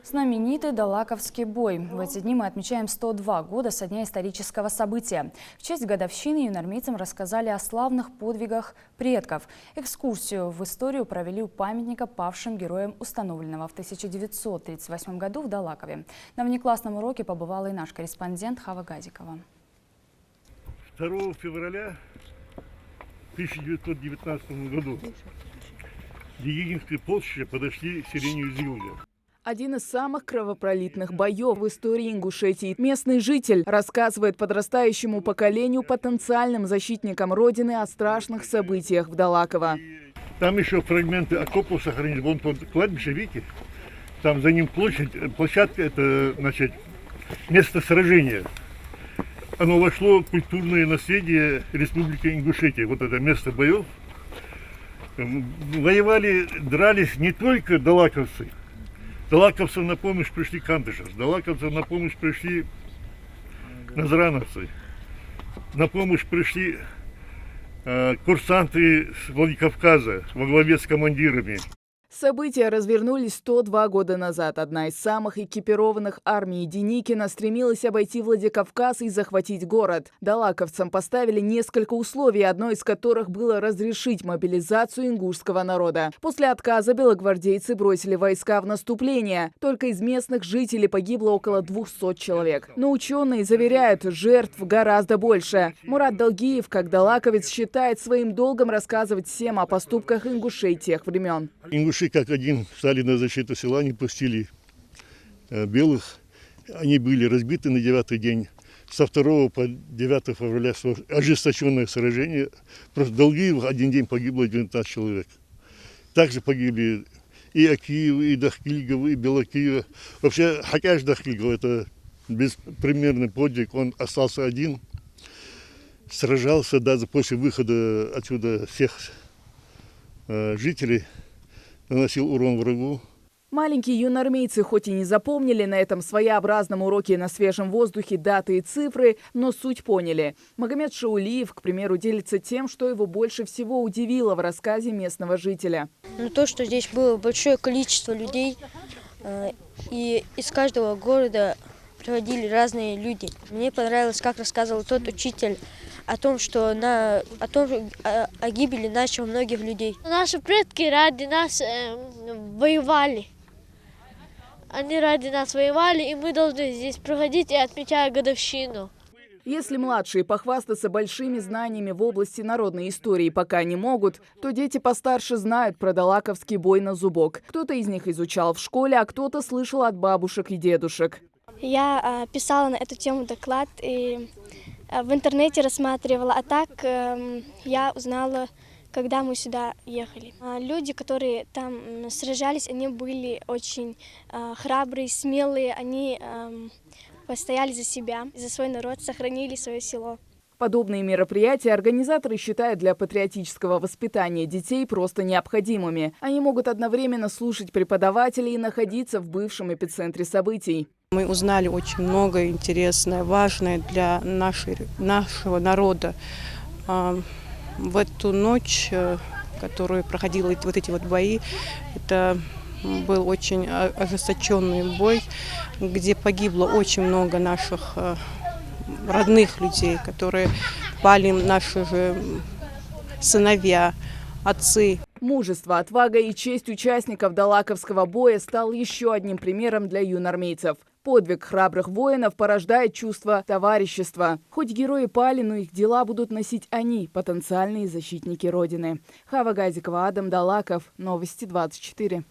Знаменитый Далаковский бой. В эти дни мы отмечаем 102 года со дня исторического события. В честь годовщины юнормийцам рассказали о славных подвигах предков. Экскурсию в историю провели у памятника павшим героям, установленного в 1938 году в Далакове. На внеклассном уроке побывала и наш корреспондент Хава Газикова. 2 февраля 1919 году Дегинские полчища подошли к селению Зилга. Один из самых кровопролитных боев в истории Ингушетии. Местный житель рассказывает подрастающему поколению, потенциальным защитникам Родины, о страшных событиях в Далаково. Там еще фрагменты окопов сохранились. Вон кладбище, видите? Там за ним площадка, это, значит, место сражения. Оно вошло в культурное наследие Республики Ингушетия. Вот это место боев. Воевали, дрались не только далаковцы. Далаковцам на помощь пришли кандыши, далаковцам на помощь пришли назрановцы, на помощь пришли курсанты с Владикавказа во главе с командирами. События развернулись 102 года назад. Одна из самых экипированных армий Деникина стремилась обойти Владикавказ и захватить город. Далаковцам поставили несколько условий, одно из которых было разрешить мобилизацию ингушского народа. После отказа белогвардейцы бросили войска в наступление. Только из местных жителей погибло около 200 человек. Но ученые заверяют, жертв гораздо больше. Мурат Далгиев, как далаковец, считает своим долгом рассказывать всем о поступках ингушей тех времен. Ингуши как один стали на защиту села, не пустили белых. Они были разбиты на 9-й день. Со 2 по 9 февраля ожесточенное сражение. Просто Далгиев один день погибло 19 человек. Также погибли и Акиев, и Дахкильгов, и Белокиев. Вообще Хакяш Дахкильгов — это беспримерный подвиг. Он остался один. Сражался даже после выхода отсюда всех жителей. Наносил урон врагу. Маленькие юнормийцы хоть и не запомнили на этом своеобразном уроке на свежем воздухе даты и цифры, но суть поняли. Магомед Шаулиев, к примеру, делится тем, что его больше всего удивило в рассказе местного жителя. То, что здесь было большое количество людей, и из каждого города приходили разные люди. Мне понравилось, как рассказывал тот учитель о том, о гибели наших многих людей. Наши предки ради нас воевали. Они ради нас воевали, и мы должны здесь проходить и отмечать годовщину. Если младшие похвастаться большими знаниями в области народной истории пока не могут, то дети постарше знают про далаковский бой на зубок. Кто-то из них изучал в школе, а кто-то слышал от бабушек и дедушек. Я писала на эту тему доклад и в интернете рассматривала, а так я узнала, когда мы сюда ехали. Люди, которые там сражались, они были очень храбрые, смелые, они постояли за себя, за свой народ, сохранили свое село. Подобные мероприятия организаторы считают для патриотического воспитания детей просто необходимыми. Они могут одновременно слушать преподавателей и находиться в бывшем эпицентре событий. Мы узнали очень многое интересное, важное для нашего народа. В эту ночь, которую проходили вот эти вот бои, это был очень ожесточенный бой, где погибло очень много наших родных людей, которые пали, наши же сыновья, отцы. Мужество, отвага и честь участников далаковского боя стал еще одним примером для юнормийцев. Подвиг храбрых воинов порождает чувство товарищества. Хоть герои пали, но их дела будут носить они, потенциальные защитники Родины. Хава Газикова, Адам Далаков. Новости 24.